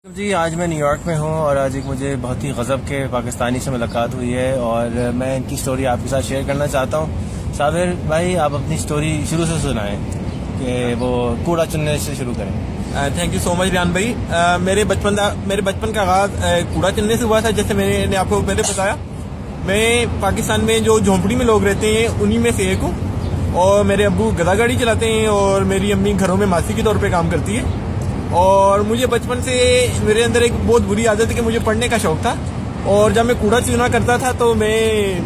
جی آج میں new York میں ہوں اور آج ایک مجھے بہت ہی غضب کے پاکستانی سے ملاقات ہوئی ہے اور میں ان کی سٹوری آپ کے ساتھ شیئر کرنا چاہتا ہوں. صابر بھائی آپ اپنی سٹوری شروع سے سنائیں کہ وہ کوڑا چننے سے شروع کریں. تھینک یو سو مچ ریان بھائی. میرے بچپن کا آغاز کوڑا چننے سے ہوا تھا. جیسے میں نے آپ کو پہلے بتایا میں پاکستان میں جو جھونپڑی میں لوگ رہتے ہیں انہی میں سے ایک ہوں اور میرے ابو گدا گاڑی چلاتے ہیں اور میری امی گھروں میں ماسی کے طور پہ کام کرتی ہے. اور مجھے بچپن سے میرے اندر ایک بہت بری عادت ہے کہ مجھے پڑھنے کا شوق تھا اور جب میں کوڑا چنا کرتا تھا تو میں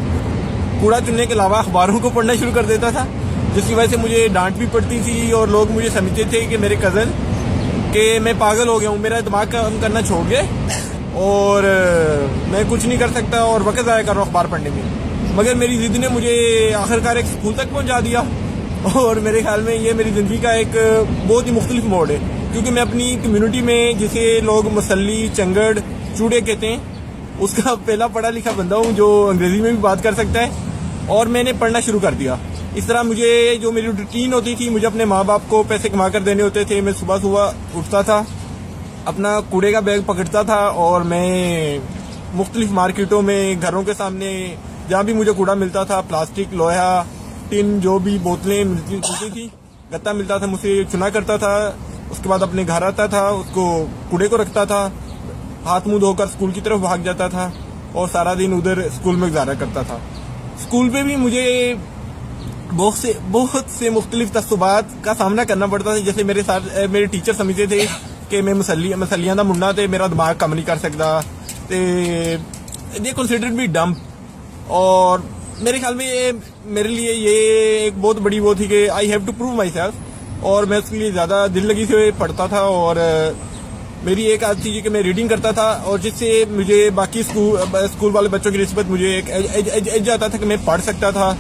کوڑا چننے کے علاوہ اخباروں کو پڑھنا شروع کر دیتا تھا جس کی وجہ سے مجھے ڈانٹ بھی پڑتی تھی اور لوگ مجھے سمجھتے تھے کہ میرے کزن کہ میں پاگل ہو گیا ہوں, میرا دماغ کام کرنا چھوڑ گئے اور میں کچھ نہیں کر سکتا اور وقت ضائع کر رہا ہوں اخبار پڑھنے میں. مگر میری ضد نے مجھے آخرکار ایک اسکول تک پہنچا دیا اور میرے خیال میں یہ میری زندگی کا ایک بہت ہی مختلف موڑ ہے کیونکہ میں اپنی کمیونٹی میں جسے لوگ مسلی چنگڑ چوڑے کہتے ہیں اس کا پہلا پڑھا لکھا بندہ ہوں جو انگریزی میں بھی بات کر سکتا ہے اور میں نے پڑھنا شروع کر دیا. اس طرح مجھے جو میری روٹین ہوتی تھی مجھے اپنے ماں باپ کو پیسے کما کر دینے ہوتے تھے. میں صبح اٹھتا تھا اپنا کوڑے کا بیگ پکڑتا تھا اور میں مختلف مارکیٹوں میں گھروں کے سامنے جہاں بھی مجھے کوڑا ملتا تھا پلاسٹک لوہا ٹن جو بھی بوتلیں ملتی تھی گتا ملتا تھا مجھ سے چنا کرتا تھا. اس کے بعد اپنے گھر آتا تھا اس کو کوڑے کو رکھتا تھا ہاتھ منہ دھو کر اسکول کی طرف بھاگ جاتا تھا اور سارا دن ادھر اسکول میں گزارا کرتا تھا. اسکول پہ بھی مجھے بہت سے مختلف تعصبات کا سامنا کرنا پڑتا تھا. جیسے میرے ساتھ میرے ٹیچر سمجھتے تھے کہ میں مسلیاں دا منڈا تے میرا دماغ کم نہیں کر سکتا دے کنسیڈرڈ می ڈم. اور میرے خیال میں میرے لیے یہ ایک بہت بڑی وہ تھی کہ I have to prove myself اور میں اس کے لیے زیادہ دل لگی سے پڑھتا تھا. اور میری ایک عادت تھی کہ میں ریڈنگ کرتا تھا اور جس سے مجھے باقی اسکول والے بچوں کی نسبت مجھے ایک ایج آتا تھا کہ میں پڑھ سکتا تھا.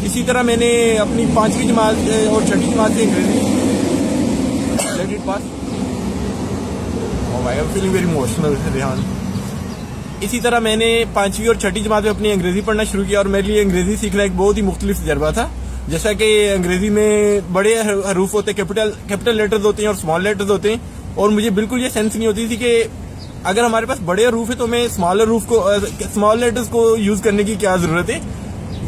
اسی طرح میں نے اپنی 5ویں جماعت اور 6ٹھی جماعت سے انگریزی اسی طرح میں نے 5ویں اور 6ٹھی جماعت میں اپنی انگریزی پڑھنا شروع کیا اور میرے لیے انگریزی سیکھنا ایک بہت ہی مختلف تجربہ تھا. جیسا کہ انگریزی میں بڑے حروف ہوتے ہیں کیپٹل لیٹرز ہوتے ہیں اور اسمال لیٹرز ہوتے ہیں اور مجھے بالکل یہ سینس نہیں ہوتی تھی کہ اگر ہمارے پاس بڑے حروف ہے تو میں اسمال لیٹرز کو یوز کرنے کی کیا ضرورت ہے.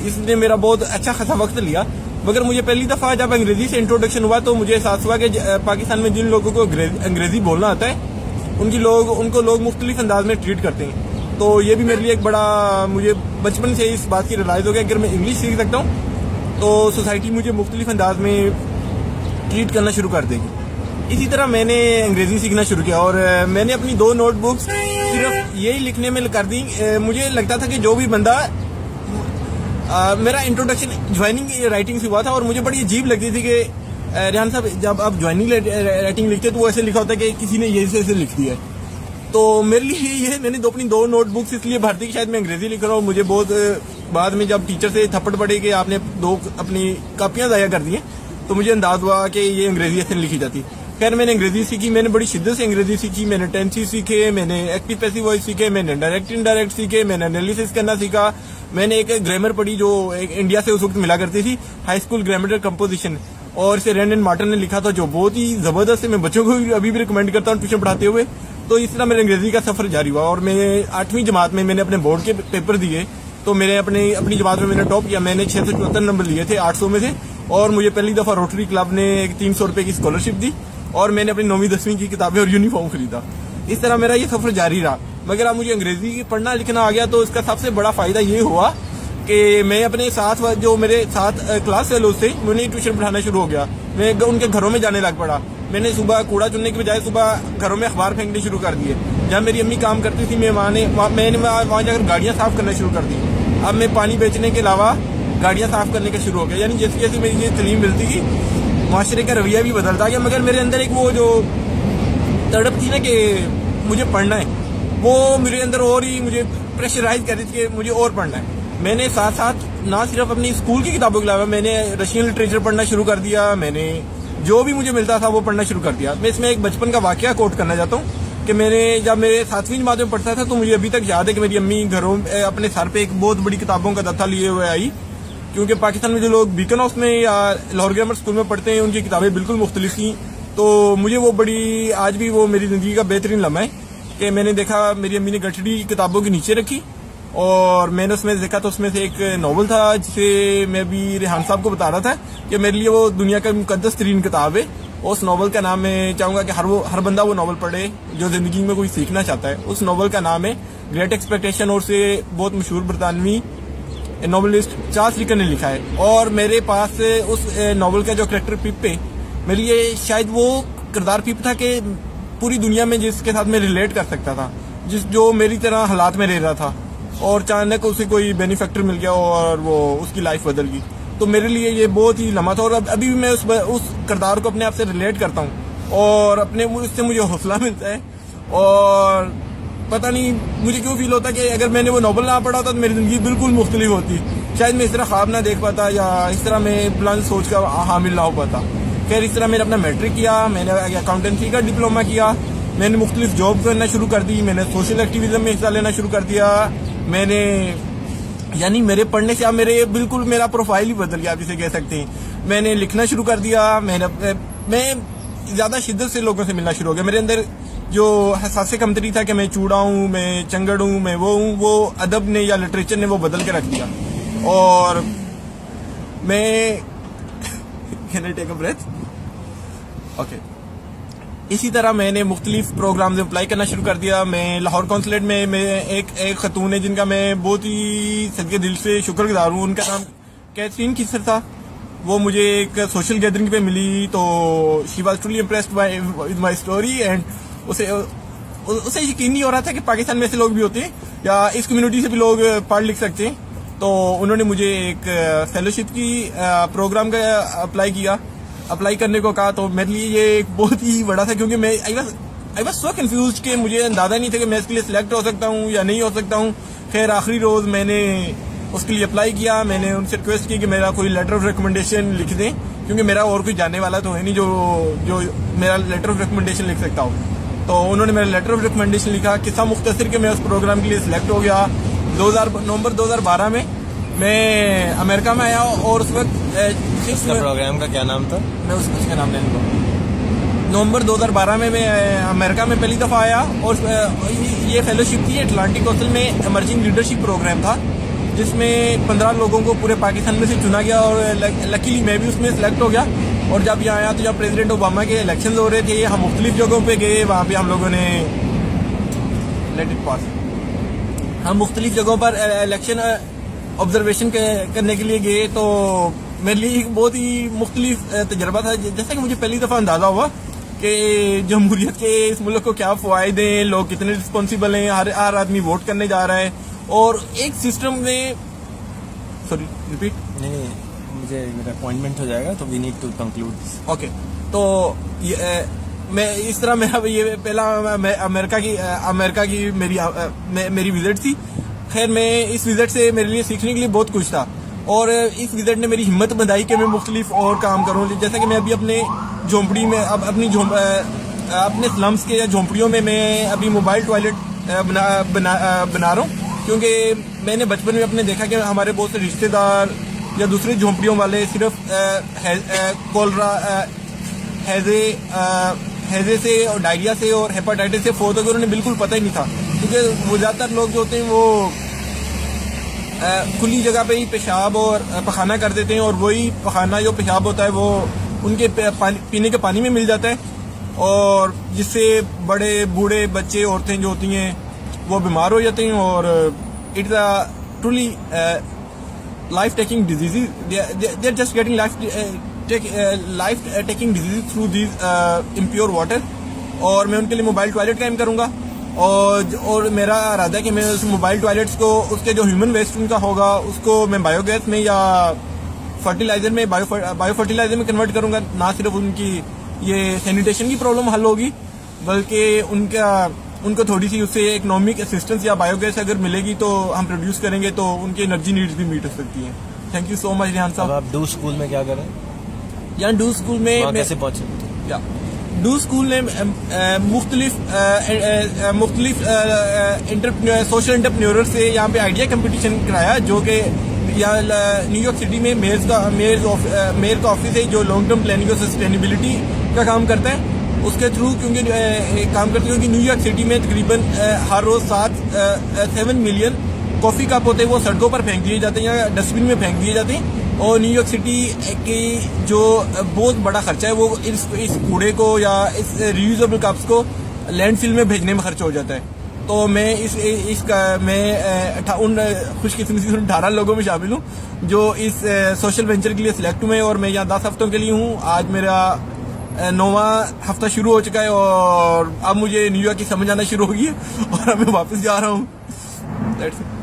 اس نے میرا بہت اچھا خاصا وقت لیا. مگر مجھے پہلی دفعہ جب انگریزی سے انٹروڈکشن ہوا تو مجھے احساس ہوا کہ پاکستان میں جن لوگوں کو انگریزی بولنا آتا ہے ان کو لوگ مختلف انداز میں ٹریٹ کرتے ہیں. تو یہ بھی میرے لیے ایک بڑا مجھے بچپن سے اس بات کی ریلائز ہو گیا کہ اگر میں انگلش سیکھ سکتا ہوں تو سوسائٹی مجھے مختلف انداز میں ٹریٹ کرنا شروع کر دے گی. اسی طرح میں نے انگریزی سیکھنا شروع کیا اور میں نے اپنی 2 نوٹ بکس صرف یہی لکھنے میں کر دی. مجھے لگتا تھا کہ جو بھی بندہ میرا انٹروڈکشن جوائننگ رائٹنگ سے ہوا تھا اور مجھے بڑی عجیب لگتی تھی کہ ریحان صاحب جب آپ جوائننگ رائٹنگ لکھتے تو وہ ایسے لکھا ہوتا ہے کہ کسی نے یہ ایسے لکھ دیا ہے. تو میرے لیے یہ میں نے اپنی 2 نوٹ بکس اس لیے بھر دی کہ شاید میں انگریزی لکھ رہا ہوں. مجھے بہت بعد میں جب ٹیچر سے تھپڑ پڑے کہ آپ نے 2 اپنی کاپیاں ضائع کر دی ہیں تو مجھے انداز ہوا کہ یہ انگریزی ایسے لکھی جاتی. خیر میں نے انگریزی سیکھی, میں نے بڑی شدت سے انگریزی سیکھی. میں نے ٹینسی سیکھے, میں نے ایکٹیو پیسو وائس سیکھے, میں نے ڈائریکٹ انڈائریکٹ سیکھے, میں نے انالیسس کرنا سیکھا. میں نے ایک گرامر پڑھی جو انڈیا سے اس وقت ملا کرتی تھی ہائی اسکول گرامر کمپوزیشن اور اسے رینڈ اینڈ مارٹن نے لکھا تھا جو بہت ہی زبردست ہے. میں بچوں کو ابھی بھی ریکمینڈ کرتا ہوں ٹیوشن پڑھاتے ہوئے. تو اس طرح میرے انگریزی کا سفر جاری ہوا اور میں 8ویں جماعت میں نے اپنے بورڈ کے پیپر دیے تو میں نے اپنی جماعت میں نے ٹاپ کیا. میں نے 674 نمبر لیے تھے 800 میں سے اور مجھے پہلی دفعہ روٹری کلب نے ایک 300 روپے کی اسکالرشپ دی اور میں نے اپنی 9ویں 10ویں کی کتابیں اور یونیفارم خریدا. اس طرح میرا یہ سفر جاری رہا. مگر اب مجھے انگریزی پڑھنا لکھنا آ گیا تو اس کا سب سے بڑا فائدہ یہ ہوا کہ میں اپنے ساتھ جو میرے ساتھ کلاس فیلوز تھے انہیں ٹیوشن پڑھانا شروع ہو گیا. میں ان کے گھروں میں جانے لگ پڑا. میں نے صبح کوڑا چننے کی بجائے صبح گھروں میں اخبار پھینکنے شروع کر دیے. جہاں میری امی کام کرتی تھی میں نے وہاں جا کر گاڑیاں صاف کرنا شروع کر دی. اب میں پانی بیچنے کے علاوہ گاڑیاں صاف کرنے کا شروع ہو گیا. یعنی جیسے جیسے میری یہ تعلیم ملتی گئی معاشرے کا رویہ بھی بدلتا گیا. مگر میرے اندر ایک وہ جو تڑپ تھی نا کہ مجھے پڑھنا ہے وہ میرے اندر اور ہی مجھے پریشرائز کر رہی تھی کہ مجھے اور پڑھنا ہے. میں نے ساتھ ساتھ نہ صرف اپنی اسکول کی کتابوں کے علاوہ میں نے رشین لٹریچر پڑھنا شروع کر دیا. میں نے جو بھی مجھے ملتا تھا وہ پڑھنا شروع کر دیا. میں اس میں ایک بچپن کا واقعہ کوٹ کرنا چاہتا ہوں کہ میں نے جب میرے 7ویں جماعت میں پڑھتا تھا تو مجھے ابھی تک یاد ہے کہ میری امی گھروں اپنے سر پہ ایک بہت بڑی کتابوں کا دفتر لیے ہوئے آئی کیونکہ پاکستان میں جو لوگ بیکن ہاؤس میں یا لاہور گرامر اسکول میں پڑھتے ہیں ان کی کتابیں بالکل مختلف تھیں. تو مجھے وہ بڑی آج بھی وہ میری زندگی کا بہترین لمحہ ہے کہ میں نے دیکھا میری امی نے گٹھڑی کتابوں کے نیچے رکھی اور میں نے اس میں دیکھا تو اس میں سے ایک ناول تھا جسے میں ابھی ریحان صاحب کو بتا رہا تھا کہ میرے لیے وہ دنیا کا مقدس ترین کتاب ہے. اس ناول کا نام میں چاہوں گا کہ ہر بندہ وہ ناول پڑھے جو زندگی میں کوئی سیکھنا چاہتا ہے. اس ناول کا نام ہے گریٹ ایکسپیکٹیشن اور اسے بہت مشہور برطانوی ناولسٹ چارلس ڈیکن نے لکھا ہے. اور میرے پاس اس ناول کا جو کریکٹر پپ ہے میرے لیے شاید وہ کردار پپ تھا کہ پوری دنیا میں جس کے ساتھ میں ریلیٹ کر سکتا تھا, جو میری طرح حالات میں رہ رہا تھا اور اچانک اسے کوئی بینیفیکٹر مل گیا اور وہ اس کی لائف بدل گئی. تو میرے لیے یہ بہت ہی لمحہ تھا اور ابھی بھی میں اس کردار کو اپنے آپ سے ریلیٹ کرتا ہوں اور اس سے مجھے حوصلہ ملتا ہے. اور پتہ نہیں مجھے کیوں فیل ہوتا کہ اگر میں نے وہ ناول نہ پڑھا ہوتا تو میری زندگی بالکل مختلف ہوتی. شاید میں اس طرح خواب نہ دیکھ پاتا یا اس طرح میں بلند سوچ کا حامل نہ ہو پاتا. خیر اس طرح میں نے اپنا میٹرک کیا, میں نے اکاؤنٹنسی کا ڈپلوما کیا, میں نے مختلف جاب کرنا شروع کر دی, میں نے سوشل ایکٹیویزم میں حصہ لینا شروع کر دیا. میں نے یعنی میرے پڑھنے سے اب بالکل میرا پروفائل ہی بدل گیا آپ جسے کہہ سکتے ہیں. میں نے لکھنا شروع کر دیا, میں زیادہ شدت سے لوگوں سے ملنا شروع ہو گیا. میرے اندر جو حساس کمتری تھا کہ میں چوڑا ہوں, میں چنگڑ ہوں, میں وہ ہوں, وہ ادب نے یا لٹریچر نے وہ بدل کے رکھ دیا. اور میں can I take a breath? Okay. اسی طرح میں نے مختلف پروگرامز میں اپلائی کرنا شروع کر دیا. میں لاہور کونسلیٹ میں ایک خاتون ہے جن کا میں بہت ہی صدقے دل سے شکر گزار ہوں. ان کا نام کیتھرین کیسر تھا. وہ مجھے ایک سوشل گیدرنگ پہ ملی تو she was truly impressed with my story and اسے یقین نہیں ہو رہا تھا کہ پاکستان میں ایسے لوگ بھی ہوتے ہیں یا اس کمیونٹی سے بھی لوگ پڑھ لکھ سکتے ہیں. تو انہوں نے مجھے ایک فیلوشپ کی پروگرام کا اپلائی کرنے کو کہا. تو میرے لیے یہ ایک بہت ہی بڑا تھا کیونکہ میں آئی واز سو کنفیوزڈ کہ مجھے اندازہ نہیں تھا کہ میں اس کے لیے سلیکٹ ہو سکتا ہوں یا نہیں ہو سکتا ہوں. خیر آخری روز میں نے اس کے لیے اپلائی کیا. میں نے ان سے ریکویسٹ کی کہ میرا کوئی لیٹر آف ریکمنڈیشن لکھ دیں کیونکہ میرا اور کوئی جاننے والا تو ہے نہیں جو میرا لیٹر آف ریکمنڈیشن لکھ سکتا ہوں. تو انہوں نے میرا لیٹر آف ریکمنڈیشن لکھا. قصہ مختصر کہ میں اس پروگرام کے لیے سلیکٹ ہو گیا. نومبر 2012 میں امریکہ میں آیا اور اس وقت اس کا پروگرام کا کیا نام تھا؟ میں اس کا نام نہیں لوں. نومبر 2012 میں امریکہ میں پہلی دفعہ آیا اور یہ فیلوشپ تھی اٹلانٹک کونسل میں ایمرجنگ لیڈرشپ پروگرام تھا جس میں 15 لوگوں کو پورے پاکستان میں سے چنا گیا اور لکیلی میں بھی اس میں سلیکٹ ہو گیا. اور جب یہاں آیا تو جب پریزیڈنٹ اوباما کے الیکشنز ہو رہے تھے ہم مختلف جگہوں پہ گئے. وہاں پہ ہم لوگوں نے مختلف جگہوں پر الیکشن آبزرویشن کرنے کے لیے گئے. تو میرے لیے ایک بہت ہی مختلف تجربہ تھا. جیسا کہ مجھے پہلی دفعہ اندازہ ہوا کہ جمہوریت کے اس ملک کو کیا فوائد ہیں, لوگ کتنے رسپانسیبل ہیں, ہر آدمی ووٹ کرنے جا رہا ہے اور ایک سسٹم میں سوری ریپیٹ نہیں مجھے میرا اپوائنٹمنٹ ہو جائے گا تو we need to conclude. Okay. تو میں اس طرح میرا یہ پہلا امریکہ کی میری وزٹ تھی. خیر میں اس وزٹ سے میرے لیے سیکھنے کے لیے بہت کچھ تھا اور اس وزٹ نے میری ہمت بندھائی کہ میں مختلف اور کام کروں. جیسا کہ میں ابھی اپنے جھونپڑی میں اپنے سلمس کے یا جھونپڑیوں میں ابھی موبائل ٹوائلٹ بنا رہا ہوں کیونکہ میں نے بچپن میں اپنے دیکھا کہ ہمارے بہت سے رشتے دار یا دوسرے جھونپڑیوں والے صرف کولرا ہیزے سے اور ڈائریا سے اور ہیپاٹائٹس سے فوت ہو گئے. انہوں نے بالکل پتہ ہی نہیں تھا کیونکہ وہ زیادہ تر لوگ جو ہوتے ہیں وہ کھلی جگہ پہ ہی پیشاب اور پخانہ کر دیتے ہیں اور وہی پخانہ جو پیشاب ہوتا ہے وہ ان کے پینے کے پانی میں مل جاتا ہے اور جس سے بڑے بوڑھے بچے عورتیں جو ہوتی ہیں وہ بیمار ہو جاتے ہیں اور it's a truly life taking disease. They are just getting life taking disease through these impure water. اور میں ان کے لیے موبائل ٹوائلٹ قائم کروں گا اور میرا ارادہ ہے کہ میں اس موبائل ٹوائلٹس کو اس کے جو ہیومن ویسٹ ان کا ہوگا اس کو میں بایو گیس میں یا فرٹیلائزر میں بایو فرٹیلائزر میں کنورٹ کروں گا. نہ صرف ان کی یہ سینیٹیشن کی پرابلم حل ہوگی بلکہ ان کو تھوڑی سی اس سے اکنامک اسسٹنس یا بایو گیس اگر ملے گی تو ہم پروڈیوس کریں گے تو ان کی انرجی نیڈز بھی میٹ ہو سکتی ہیں. تھینک یو سو مچ ریحان صاحب. آپ ڈو اسکول میں کیا کریں؟ یہاں ڈو اسکول میں کیسے پہنچے؟ ڈو اسکول نے مختلف سوشل انٹرپرینور سے یہاں پہ آئیڈیا کمپٹیشن کرایا جو کہ نیو یارک سٹی میں میئر کا آفس ہے جو لانگ ٹرم پلاننگ اور سسٹینیبلٹی کا کام کرتا ہے. اس کے تھرو کیونکہ کام کرتی ہوں کہ نیو یارک سٹی میں تقریباً ہر روز 7 ملین کافی کپ ہوتے ہیں وہ سڑکوں پر پھینک دیے جاتے ہیں یا ڈسٹ بن میں پھینک دیے جاتے ہیں. اور نیو یارک سٹی کی جو بہت بڑا خرچہ ہے وہ اس کوڑے کو یا اس ریوزیبل کپس کو لینڈ فل میں بھیجنے میں خرچ ہو جاتا ہے. تو میں میں ان خوش قسمتی 18 لوگوں میں شامل ہوں جو اس سوشل وینچر کے لیے سلیکٹ ہوئے, اور میں یہاں 10 ہفتوں کے لیے ہوں. آج میرا 9واں ہفتہ شروع ہو چکا ہے اور اب مجھے نیو یارک کی سمجھ آنا شروع ہوگی ہے اور اب میں واپس جا رہا ہوں. That's it.